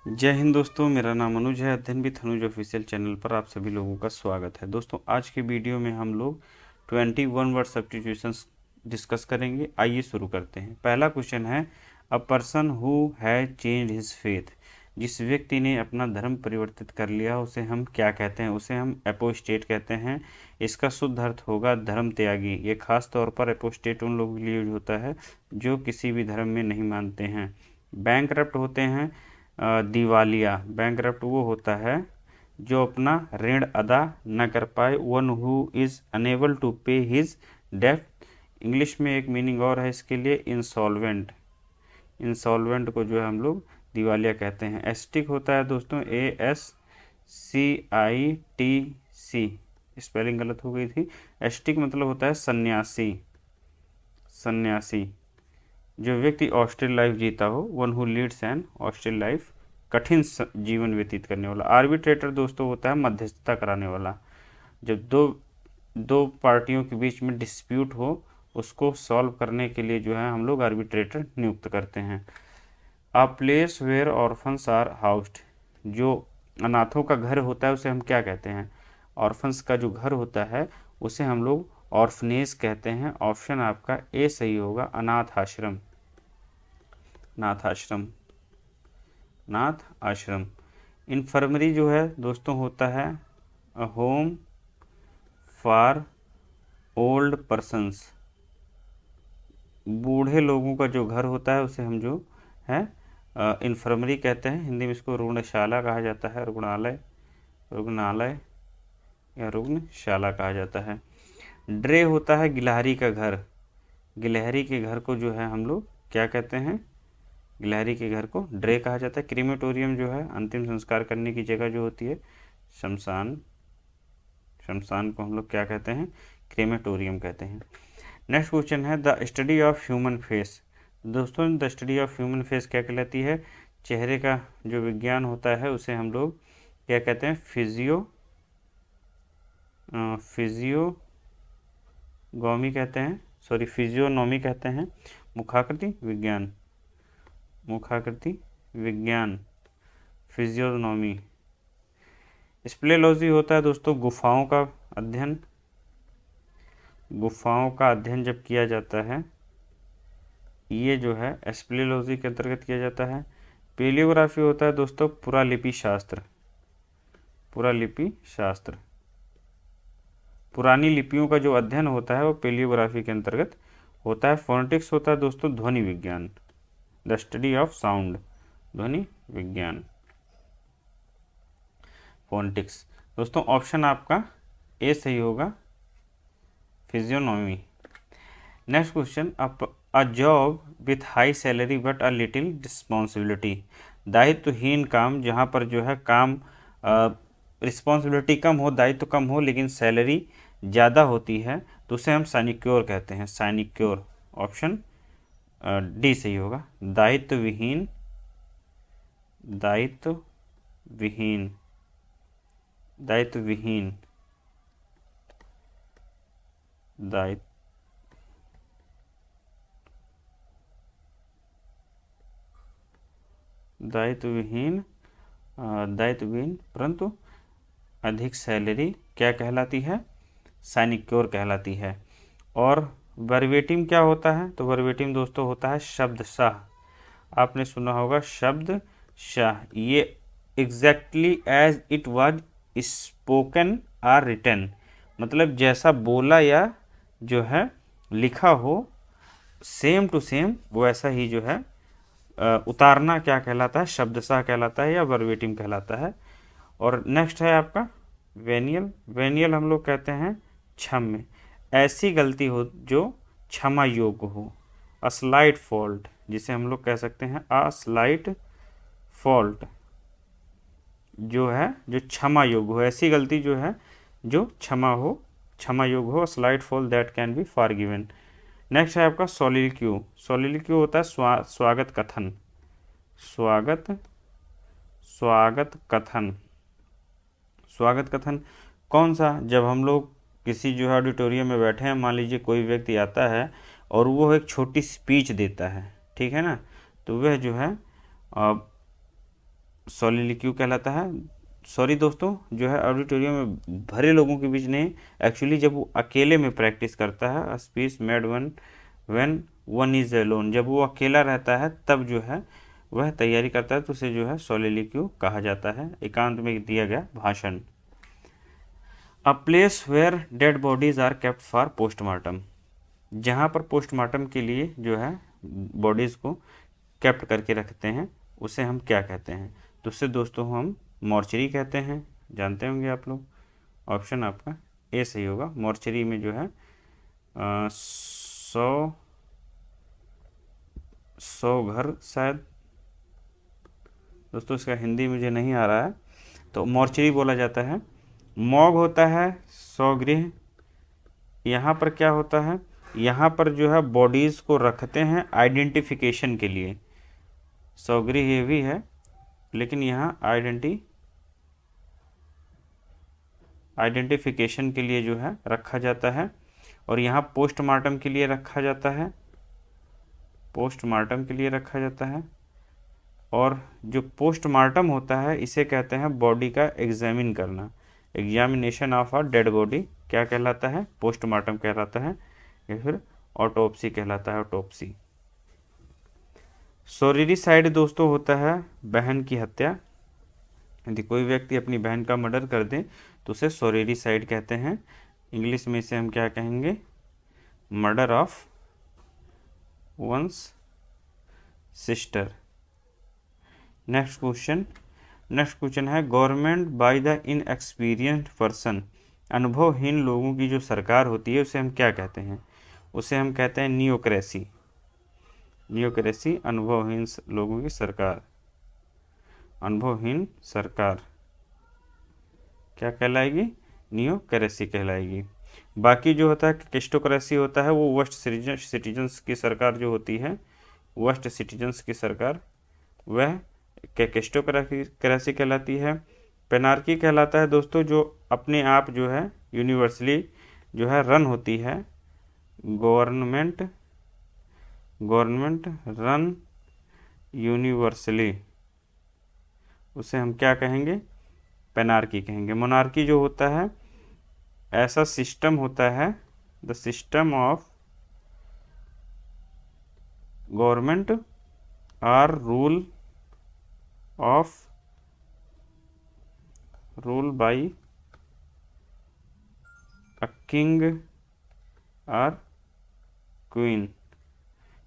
जय हिंद दोस्तों, मेरा नाम अनुज है। अध्ययन विद अनुज ऑफिशियल चैनल पर आप सभी लोगों का स्वागत है। दोस्तों, आज के वीडियो में हम लोग 21 वर्ड सब्स्टिट्यूशंस डिस्कस करेंगे। आइए शुरू करते हैं। पहला क्वेश्चन है, a person who has change his faith. जिस व्यक्ति ने अपना धर्म परिवर्तित कर लिया उसे हम क्या कहते हैं? उसे हम एपोस्टेट कहते हैं। इसका शुद्ध अर्थ होगा धर्म त्यागी। ये खास तौर पर एपोस्टेट उन लोगों के लिए यूज होता है जो किसी भी धर्म में नहीं मानते हैं। बैंकरप्ट होते हैं दिवालिया। बैंकरप्ट वो होता है जो अपना ऋण अदा न कर पाए। One who is unable to pay his डेब्ट। इंग्लिश में एक मीनिंग और है इसके लिए, इंसॉल्वेंट। इंसॉल्वेंट को जो है हम लोग दिवालिया कहते हैं। एस्टिक होता है दोस्तों ASCITC। स्पेलिंग गलत हो गई थी। एस्टिक मतलब होता है सन्यासी। सन्यासी जो व्यक्ति ऑस्ट्रेल लाइफ जीता हो। One who leads an austere life, कठिन जीवन व्यतीत करने वाला। आर्बिट्रेटर दोस्तों होता है मध्यस्थता कराने वाला। जब दो दो पार्टियों के बीच में डिस्प्यूट हो उसको सॉल्व करने के लिए जो है हम लोग आर्बिट्रेटर नियुक्त करते हैं। A place where orphans are housed. जो अनाथों का घर होता है उसे हम क्या कहते हैं? ऑर्फन्स का जो घर होता है उसे हम लोग ऑर्फनेज कहते हैं। ऑप्शन आपका ए सही होगा, अनाथ आश्रम। नाथ आश्रम, नाथ आश्रम। इन्फर्मरी जो है दोस्तों होता है a home for old persons. बूढ़े लोगों का जो घर होता है उसे हम जो है इन्फर्मरी कहते हैं। हिंदी में इसको रुग्णशाला कहा जाता है। रुग्णालय, रुग्णालय या रुग्णशाला कहा जाता है। ड्रे होता है गिलहरी का घर। गिलहरी के घर को जो है हम लोग क्या कहते हैं? गिलहरी के घर को ड्रे कहा जाता है। क्रीमेटोरियम जो है अंतिम संस्कार करने की जगह जो होती है, शमशान। शमशान को हम लोग क्या कहते हैं? क्रीमेटोरियम कहते हैं। नेक्स्ट क्वेश्चन है, the study of human face. दोस्तों, the study of human face क्या कहलाती है? चेहरे का जो विज्ञान होता है उसे हम लोग क्या कहते हैं? फिजियोगॉमी कहते हैं, सॉरी फिजियोनॉमी कहते हैं। मुखाकृति विज्ञान, मुखाकृति विज्ञान, फिजियोनॉमी। स्प्लेलॉजी होता है दोस्तों गुफाओं का अध्ययन। गुफाओं का अध्ययन जब किया जाता है ये जो है स्प्लेलॉजी के अंतर्गत किया जाता है। पेलियोग्राफी होता है दोस्तों पुरालिपि शास्त्र। पुरालिपि शास्त्र, पुरानी लिपियों का जो अध्ययन होता है वो पेलियोग्राफी के अंतर्गत होता है। फोनेटिक्स होता है दोस्तों ध्वनि विज्ञान, द स्टडी ऑफ साउंड, ध्वनि विज्ञान, फोनेटिक्स। दोस्तों ऑप्शन आपका ए सही होगा, physiognomy. Next question, a job with high salary but a little responsibility. दायित्वहीन काम, जहाँ पर जो है काम रिस्पॉन्सिबिलिटी कम हो, दायित्व कम हो लेकिन सैलरी ज़्यादा होती है तो उसे हम साइनिक्योर कहते हैं। साइनिक्योर, ऑप्शन डी सही होगा, दायित्व विहीन, दायित्व विहीन, दायित्व विहीन, दायित्व दायित्वहीन, दायित्वहीन परंतु अधिक सैलरी क्या कहलाती है? साइनिक्योर कहलाती है। और वर्बेटिम क्या होता है? तो वर्बेटिम दोस्तों होता है शब्दशाह। आपने सुना होगा शब्दशाह। ये exactly as it was spoken or written, मतलब जैसा बोला या जो है लिखा हो सेम टू सेम वैसा ही जो है उतारना क्या कहलाता है? शब्दशाह कहलाता है या वर्बेटिम कहलाता है। और नेक्स्ट है आपका वेनियल। वेनियल हम लोग कहते हैं क्षम्य, ऐसी गलती हो जो क्षमा योग्य हो। अ स्लाइट फॉल्ट, जिसे हम लोग कह सकते हैं अ स्लाइट फॉल्ट, जो है जो क्षमा योग्य हो। ऐसी गलती जो है जो क्षमा योग्य हो। Slight fault that can be forgiven. Next है आपका सोलिलिक्यू। सोलिलिक्यू होता है स्वागत कथन। स्वागत, स्वागत कथन, स्वागत कथन कौन सा? जब हम लोग किसी जो है ऑडिटोरियम में बैठे हैं, मान लीजिए कोई व्यक्ति आता है और वो एक छोटी स्पीच देता है, ठीक है ना, तो वह जो है सोलिलिक्यू कहलाता है। सॉरी दोस्तों, जो है ऑडिटोरियम में भरे लोगों के बीच नहीं, एक्चुअली जब वो अकेले में प्रैक्टिस करता है, speech made when one is alone, जब वो अकेला रहता है तब जो है वह तैयारी करता है, तो उसे जो है सोलिलिक्यू कहा जाता है, एकांत में दिया गया भाषण। A place where dead bodies are kept for postmortem, जहाँ पर पोस्टमार्टम के लिए जो है बॉडीज़ को केप्ट करके रखते हैं, उसे हम क्या कहते हैं? तो उससे दोस्तों हम मॉर्चरी कहते हैं, जानते होंगे आप लोग। ऑप्शन आपका ए सही होगा। मॉर्चरी में जो है 100 घर शायद, दोस्तों इसका हिंदी मुझे नहीं आ रहा है, तो मॉर्चरी बोला जाता है। मॉग होता है 100 गृह। यहाँ पर क्या होता है, यहाँ पर जो है बॉडीज़ को रखते हैं आइडेंटिफिकेशन के लिए। 100 गृह ये भी है, लेकिन यहाँ आइडेंटिफिकेशन के लिए जो है रखा जाता है, और यहाँ पोस्टमार्टम के लिए रखा जाता है, पोस्टमार्टम के लिए रखा जाता है। और जो पोस्टमार्टम होता है इसे कहते हैं बॉडी का एग्जामिन करना, examination of a dead body क्या कहलाता है? पोस्टमार्टम कहलाता है, या फिर ऑटोप्सी कहलाता है, ऑटोप्सी। सोरिडिसाइड दोस्तों होता है बहन की हत्या। यदि कोई व्यक्ति अपनी बहन का मर्डर कर दे तो उसे सोरिडिसाइड कहते हैं। इंग्लिश में इसे हम क्या कहेंगे? Murder of one's sister. Next question है government by the inexperienced person, अनुभवहीन लोगों की जो सरकार होती है उसे हम क्या कहते हैं? उसे हम कहते हैं नियोक्रेसी। नियोक्रेसी, अनुभवहीन लोगों की सरकार, अनुभवहीन सरकार क्या कहलाएगी? नियोक्रेसी कहलाएगी। बाकी जो होता है क्रिस्टोक्रेसी होता है, वो वेस्ट सिटीजन्स की सरकार जो होती है, वेस्ट सिटीजन्स की सरकार, वह क्रिस्टोक्रेसी कहलाती है। पेनार्की कहलाता है दोस्तों जो अपने आप जो है यूनिवर्सली जो है रन होती है, गवर्नमेंट रन यूनिवर्सली, उसे हम क्या कहेंगे? पेनार्की कहेंगे। मोनार्की जो होता है ऐसा सिस्टम होता है, the system of government or rule by a king और क्वीन,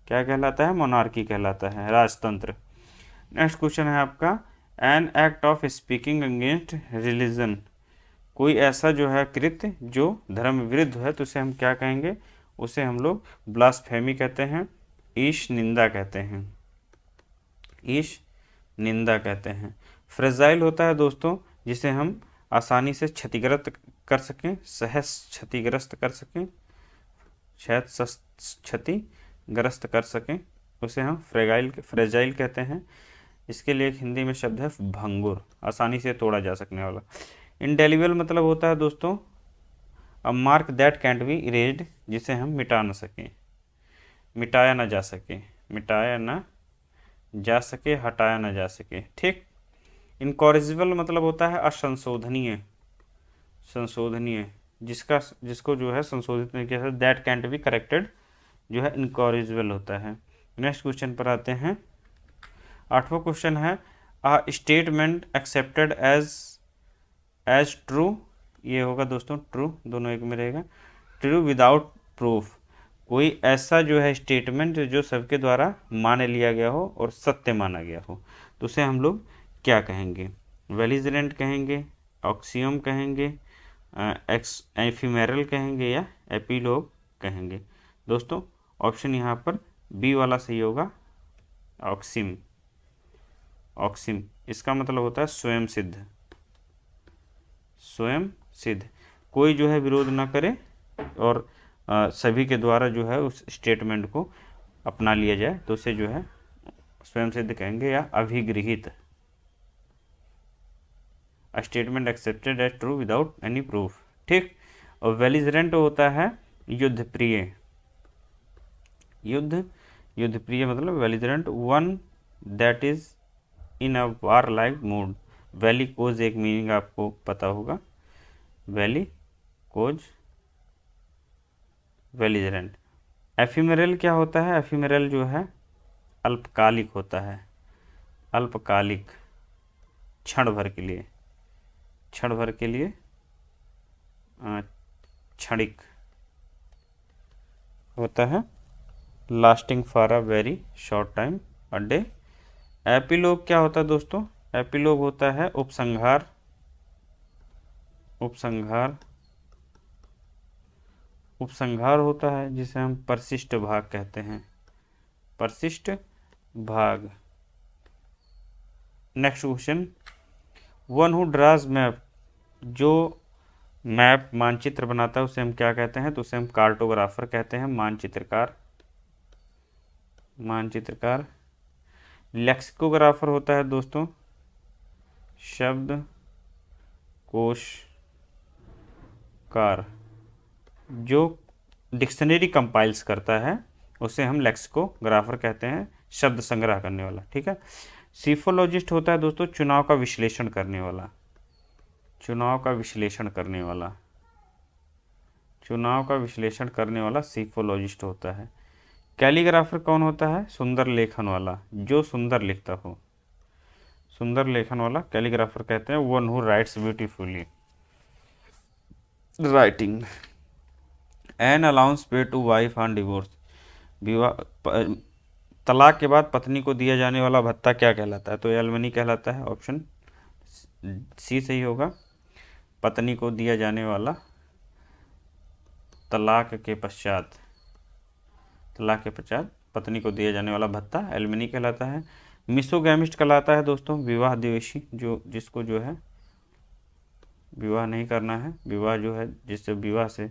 क्या कहलाता है? मोनार्की कहलाता है, राजतंत्र। नेक्स्ट क्वेश्चन है आपका an act of speaking against religion, कोई ऐसा जो है कृत्य जो धर्म विरुद्ध है तो उसे हम क्या कहेंगे? उसे हम लोग ब्लास्फेमी कहते हैं, ईश निंदा कहते हैं, ईश निंदा कहते हैं। फ्रेजाइल होता है दोस्तों जिसे हम आसानी से क्षतिग्रस्त कर सकें, सहज क्षतिग्रस्त कर सकें, शायद क्षतिग्रस्त कर सकें, उसे हम फ्रेजाइल कहते हैं। इसके लिए एक हिंदी में शब्द है भंगुर, आसानी से तोड़ा जा सकने वाला। इंडेलिबल मतलब होता है दोस्तों a mark that cantt B erased, जिसे हम मिटा न सकें, मिटाया ना जा सके, मिटाया ना जा सके, हटाया ना जा सके, ठीक। इनकॉरिजिबल मतलब होता है असंशोधनीय, संशोधनीय, जिसको जो है संशोधित नहीं किया सकता, दैट कैंट बी करेक्टेड जो है इनकॉरिजिबल होता है। नेक्स्ट क्वेश्चन पर आते हैं। 8वां क्वेश्चन है a statement accepted as true, ये होगा दोस्तों ट्रू, दोनों एक में रहेगा। ट्रू विदाउट प्रूफ, कोई ऐसा जो है स्टेटमेंट जो सबके द्वारा मान लिया गया हो और सत्य माना गया हो, तो उसे हम लोग क्या कहेंगे? वेलिजरेंट कहेंगे, ऑक्सियम कहेंगे, एफिमेरल कहेंगे, या एपिलोग कहेंगे। दोस्तों ऑप्शन यहाँ पर बी वाला सही होगा, ऑक्सिम। ऑक्सिम इसका मतलब होता है स्वयं सिद्ध, स्वयं सिद्ध, कोई जो है विरोध ना करे और सभी के द्वारा जो है उस स्टेटमेंट को अपना लिया जाए, तो उसे जो है स्वयं सिद्ध कहेंगे या अभिगृहित। Statement accepted as true without any proof, ठीक। और वेलिजरेंट होता है युद्ध प्रिय, युद्ध प्रिय मतलब belligerent one that is in a war like mood. वैली कोज एक मीनिंग आपको पता होगा, वैली कोज बेलिजरेंट। एफिमेरल क्या होता है? एफिमेरल जो है अल्पकालिक होता है, अल्पकालिक, क्षण भर के लिए, क्षण भर के लिए, क्षणिक होता है, lasting for a very short time, a day. Epilogue क्या होता है दोस्तों? एपिलोग होता है उपसंहार, उपसंहार, उपसंहार होता है जिसे हम परिशिष्ट भाग कहते हैं, परिशिष्ट भाग। Next question, one who draws map, जो मैप मानचित्र बनाता है उसे हम क्या कहते हैं? तो उसे हम कार्टोग्राफर कहते हैं, मानचित्रकार, मानचित्रकार। लेक्सिकोग्राफर होता है दोस्तों शब्द कोशकार, जो डिक्शनरी कंपाइल्स करता है उसे हम लेक्सिकोग्राफर कहते हैं, शब्द संग्रह करने वाला, ठीक है। सीफोलॉजिस्ट होता है दोस्तों चुनाव का विश्लेषण करने वाला, चुनाव का विश्लेषण करने वाला, चुनाव का विश्लेषण करने वाला सीफोलॉजिस्ट होता है। कैलीग्राफर कौन होता है? सुंदर लेखन वाला, जो सुंदर लिखता हो, सुंदर लेखन वाला कैलीग्राफर कहते हैं। One who writes beautifully, writing. An allowance pay to wife on divorce, विवाह तलाक के बाद पत्नी को दिया जाने वाला भत्ता क्या कहलाता है? तो एलमनी कहलाता है, ऑप्शन सी सही होगा। पत्नी को दिया जाने वाला तलाक के पश्चात, तलाक के पश्चात पत्नी को दिया जाने वाला भत्ता एलमनी कहलाता है। मिसोगैमिस्ट कहलाता है दोस्तों विवाह द्वेषी, जो जिसको जो है विवाह नहीं करना है, विवाह जो है जिससे विवाह से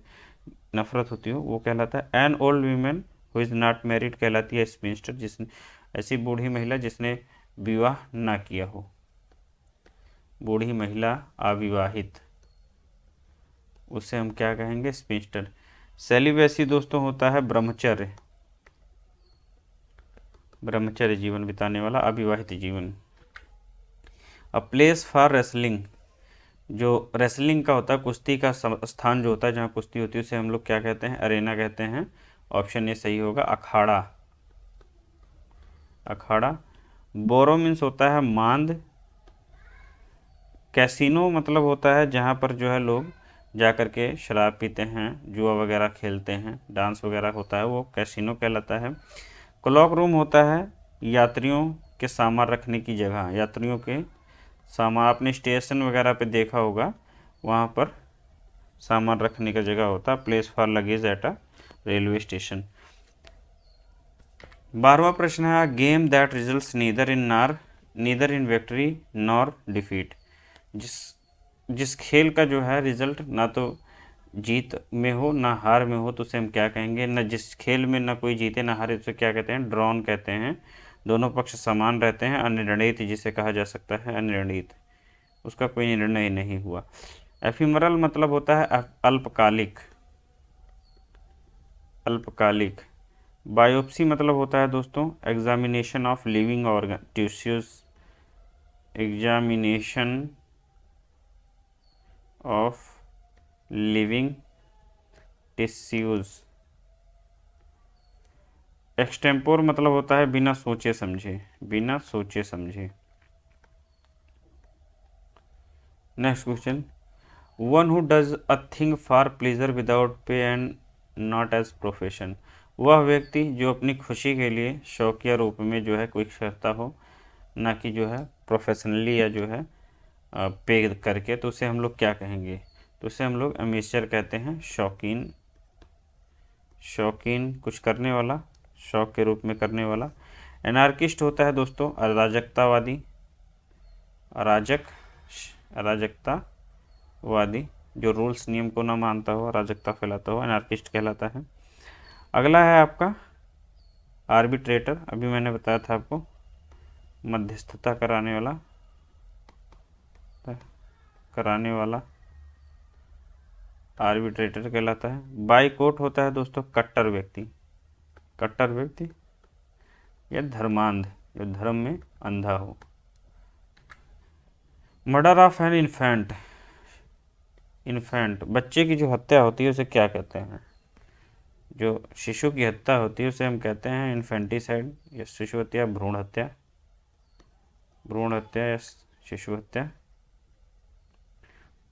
नफरत होती हो वो कहलाता है। An old women who is not married कहलाती है स्पिंस्टर, जिसने ऐसी बूढ़ी महिला जिसने विवाह ना किया हो, बूढ़ी महिला अविवाहित, उसे हम क्या कहेंगे? स्पिंस्टर। सेलिबेसी दोस्तों होता है ब्रह्मचर्य, ब्रह्मचर्य जीवन बिताने वाला, अविवाहित जीवन। अ प्लेस फॉर रेसलिंग, जो रेसलिंग का होता है कुश्ती का स्थान जो होता है जहाँ कुश्ती होती है उसे हम लोग क्या कहते हैं? अरेना कहते हैं, ऑप्शन ए सही होगा। अखाड़ा, अखाड़ा। बोरो मीन्स होता है मांद। कैसीनो मतलब होता है जहाँ पर जो है लोग जा कर के शराब पीते हैं, जुआ वगैरह खेलते हैं, डांस वगैरह होता है, वो कैसीनो कहलाता है। क्लॉक रूम होता है यात्रियों के सामान रखने की जगह, यात्रियों के सामान, आपने स्टेशन वगैरह पे देखा होगा वहाँ पर सामान रखने का जगह होता है। Place for luggage at a railway station. 12वां प्रश्न है, game that results neither in victory nor defeat, जिस खेल का जो है रिजल्ट ना तो जीत में हो ना हार में हो तो उसे हम क्या कहेंगे? न जिस खेल में ना कोई जीते ना हारे उसे क्या कहते हैं? ड्रॉन कहते हैं। दोनों पक्ष समान रहते हैं। अनिर्णित जिसे कहा जा सकता है, अनिर्णित, उसका कोई निर्णय नहीं हुआ। एफिमरल मतलब होता है अल्पकालिक, अल्पकालिक। बायोप्सी मतलब होता है दोस्तों examination of living organ tissues, examination of living tissues. Extempore मतलब होता है बिना सोचे समझे, बिना सोचे समझे। Next question, one who does a thing for pleasure without pay and not as profession, वह व्यक्ति जो अपनी खुशी के लिए शौकिया रूप में जो है कोई करता हो, ना कि जो है प्रोफेशनली या जो है पे करके, तो उसे हम लोग क्या कहेंगे? तो उसे हम लोग अमेचर कहते हैं, शौकीन, शौकीन कुछ करने वाला, शौक के रूप में करने वाला। एनार्किस्ट होता है दोस्तों अराजकतावादी, अराजक, अराजकतावादी, जो रूल्स नियम को ना मानता हो, अराजकता फैलाता हो, एनार्किस्ट कहलाता है। अगला है आपका आर्बिट्रेटर, अभी मैंने बताया था आपको मध्यस्थता कराने वाला, कराने वाला आर्बिट्रेटर कहलाता है। बाइकॉट होता है दोस्तों कट्टर व्यक्ति, कट्टर व्यक्ति या धर्मांध, जो धर्म में अंधा हो, murder of an infant, infant बच्चे की जो हत्या होती है उसे क्या कहते हैं? जो शिशु की हत्या होती है उसे हम कहते हैं इन्फेंटिसाइड, या शिशु हत्या, भ्रूण हत्या, भ्रूण हत्या या शिशु हत्या,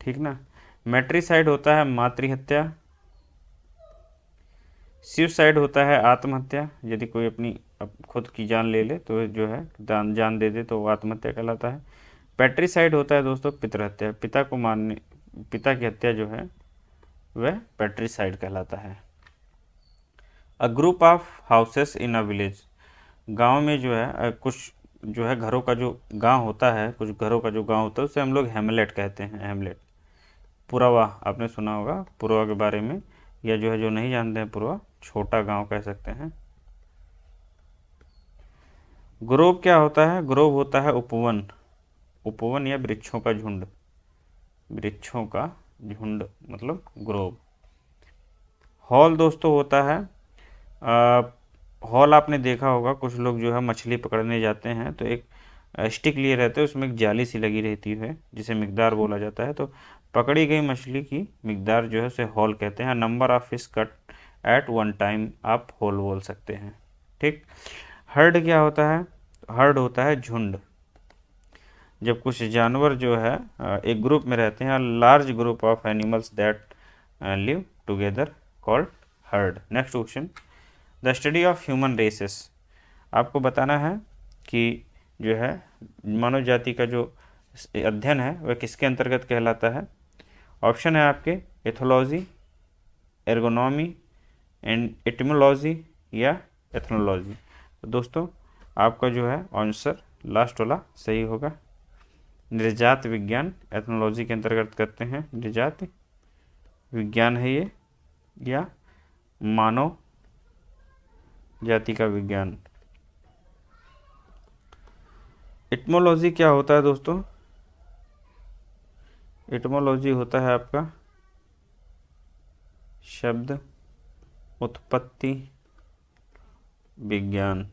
ठीक ना। मैट्रिसाइड होता है मातृ हत्या, सुसाइड होता है आत्महत्या, यदि कोई अपनी खुद की जान ले ले तो जो है जान दे दे तो वो आत्महत्या कहलाता है। पैट्रिसाइड होता है दोस्तों पितृहत्या, पिता को मारने, पिता की हत्या जो है वह पैट्रिसाइड कहलाता है। A group of houses in a village, गांव में जो है कुछ जो है घरों का जो गांव होता है, कुछ घरों का जो गांव होता है उसे हम लोग हेमलेट कहते हैं, हेमलेट। पुरवा आपने सुना होगा पुरवा के बारे में, या जो है जो नहीं जानते हैं पुरवा छोटा गांव कह सकते हैं। ग्रोव क्या होता है? ग्रोव होता है उपवन, उपवन या वृक्षों का झुंड, वृक्षों का झुंड मतलब ग्रोव। हॉल दोस्तों होता है हॉल आपने देखा होगा कुछ लोग जो है मछली पकड़ने जाते हैं तो एक स्टिक लिए रहते हैं, उसमें एक जाली सी लगी रहती है जिसे मिकदार बोला जाता है, तो पकड़ी गई मछली की मिकदार जो है उसे हॉल कहते हैं। Number of fish caught at one time आप हॉल बोल सकते हैं, ठीक। हर्ड क्या होता है? हर्ड होता है झुंड, जब कुछ जानवर जो है एक ग्रुप में रहते हैं, large group of animals that live together called herd. Next question, the study of human races, आपको बताना है कि जो है मानव जाति का जो अध्ययन है वह किसके अंतर्गत कहलाता है। ऑप्शन है आपके एथोलॉजी, एर्गोनॉमी एंड एटिमोलॉजी या एथनोलॉजी। तो दोस्तों आपका जो है आंसर लास्ट वाला सही होगा। नृजात विज्ञान एथनोलॉजी के अंतर्गत करते हैं, नृजात विज्ञान है ये, या मानव जाति का विज्ञान। एटमोलॉजी क्या होता है दोस्तों? एटमोलॉजी होता है आपका शब्द उत्पत्ति विज्ञान,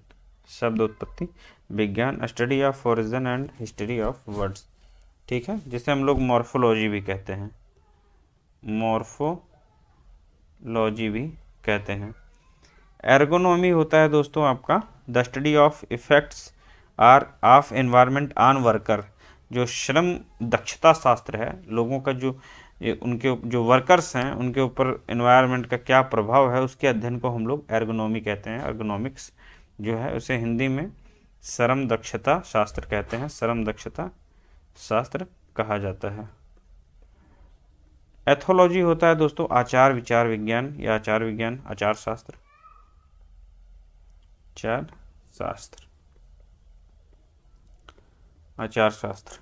शब्द उत्पत्ति विज्ञान, study of origin and history of words, ठीक है, जिसे हम लोग मॉर्फोलॉजी भी कहते हैं, मॉर्फोलॉजी भी कहते हैं। एर्गोनॉमी होता है दोस्तों आपका the study of effects or of environment on worker, जो श्रम दक्षता शास्त्र है, लोगों का जो उनके जो वर्कर्स हैं उनके ऊपर एनवायरनमेंट का क्या प्रभाव है उसके अध्ययन को हम लोग एर्गोनॉमी कहते हैं। एर्गोनॉमिक्स जो है उसे हिंदी में श्रम दक्षता शास्त्र कहते हैं, श्रम दक्षता शास्त्र कहा जाता है। एथोलॉजी होता है दोस्तों आचार विचार विज्ञान या आचार विज्ञान, आचार शास्त्र, आचार शास्त्र, आचार शास्त्र।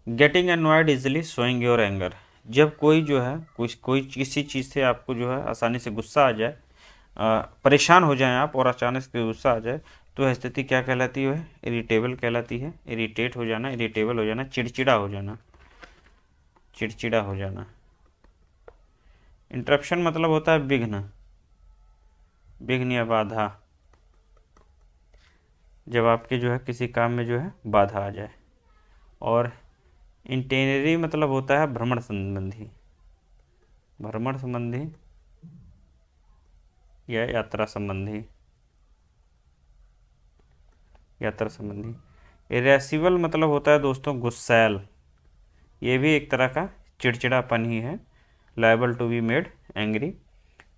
Getting annoyed easily showing your anger, जब कोई जो है कोई किसी चीज़ से आपको जो है आसानी से गुस्सा आ जाए, परेशान हो जाएं आप और अचानक से गुस्सा आ जाए तो स्थिति क्या कहलाती है? इरिटेबल कहलाती है। इरिटेट हो जाना, इरिटेबल हो जाना, चिड़चिड़ा हो जाना, चिड़चिड़ा हो जाना। इंटरप्शन मतलब होता है विघ्न, विघ्न या बाधा, जब आपके जो है किसी काम में जो है बाधा आ जाए। और इंटेनरी मतलब होता है भ्रमण संबंधी, भ्रमण संबंधी या यात्रा संबंधी, यात्रा संबंधी। इरेसिबल मतलब होता है दोस्तों गुस्सैल, ये भी एक तरह का चिड़चिड़ापन ही है, liable to be made angry.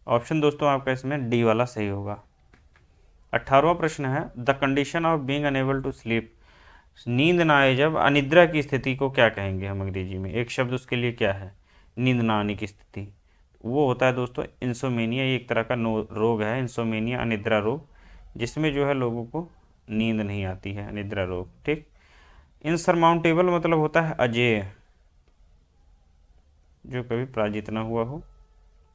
Option दोस्तों आपका इसमें डी वाला सही होगा। 18वां प्रश्न है the condition of being unable to sleep, नींद ना आए जब, अनिद्रा की स्थिति को क्या कहेंगे हम अंग्रेजी में? एक शब्द उसके लिए क्या है? नींद ना आने की स्थिति, वो होता है दोस्तों इंसोमेनिया। ये एक तरह का रोग है इंसोमेनिया, अनिद्रा रोग, जिसमें जो है लोगों को नींद नहीं आती है, अनिद्रा रोग, ठीक। इनसरमाउंटेबल मतलब होता है अजेय, जो कभी पराजित ना हुआ हो।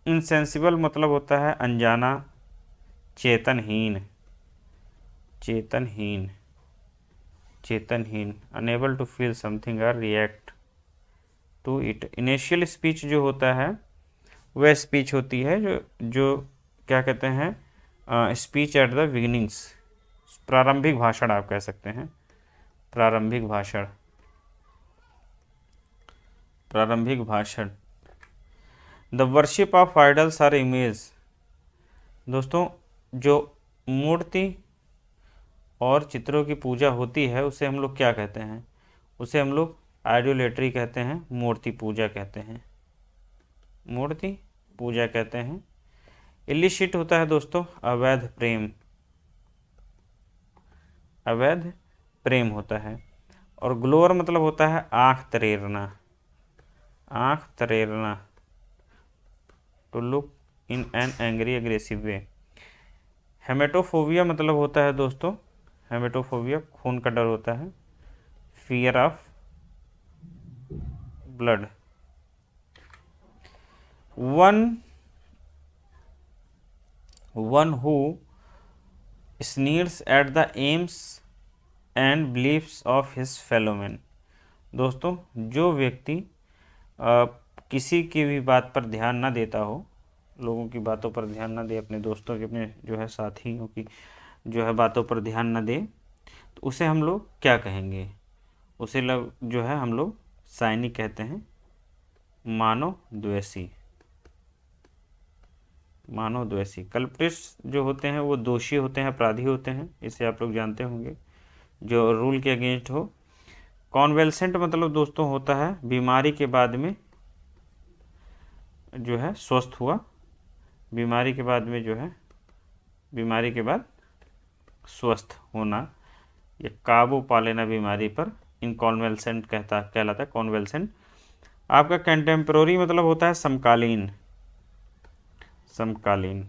इनसेंसिबल मतलब होता है अनजाना, चेतनहीन, चेतनहीन, चेतनहीन। अनेबल टू फील समथिंग और react to it. Initial speech जो होता है वह स्पीच होती है जो क्या कहते हैं स्पीच एट द बिगिनिंग्स, प्रारंभिक भाषण आप कह सकते हैं, प्रारंभिक भाषण। प्रारंभिक भाषण। The worship of idols or image. दोस्तों, जो मूर्ति और चित्रों की पूजा होती है उसे हम लोग क्या कहते हैं? उसे हम लोग आइडोलेट्री कहते हैं, मूर्ति पूजा कहते हैं, मूर्ति पूजा कहते हैं। इलिसिट होता है दोस्तों अवैध प्रेम, अवैध प्रेम होता है। और ग्लोअर मतलब होता है आँख तरेरना, आँख तरेरना, to look in an angry aggressive way. Haematophobia मतलब होता है दोस्तों, हेमेटोफोबिया खून का डर होता है, fear of blood. One who sneers at the aims and beliefs of his fellow man. दोस्तों, जो व्यक्ति किसी की भी बात पर ध्यान ना देता हो, लोगों की बातों पर ध्यान ना दे, अपने दोस्तों की, अपने जो है साथियों की जो है बातों पर ध्यान ना दे, तो उसे हम लोग क्या कहेंगे? उसे जो है हम लोग साइनिक कहते हैं, मानव द्वेषी, मानव द्वेषी। कल्प्रिट्स जो होते हैं वो दोषी होते हैं, अपराधी होते हैं, इसे आप लोग जानते होंगे, जो रूल के अगेंस्ट हो। कॉन्वेल्सेंट मतलब दोस्तों होता है बीमारी के बाद में जो है स्वस्थ हुआ, बीमारी के बाद में जो है, बीमारी के बाद स्वस्थ होना या काबू पा लेना बीमारी पर, इन कॉन्वेल्सेंट कहलाता है कॉन्वेल्सेंट। आपका कंटेम्प्रोरी मतलब होता है समकालीन, समकालीन।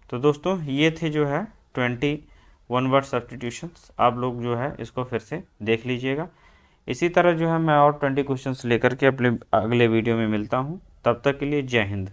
तो दोस्तों ये थे जो है 21 वर्ड सब्स्टिट्यूशंस। आप लोग जो है इसको फिर से देख लीजिएगा। इसी तरह जो है मैं और 20 क्वेश्चंस लेकर के अपने अगले वीडियो में मिलता हूँ। तब तक के लिए जय हिंद।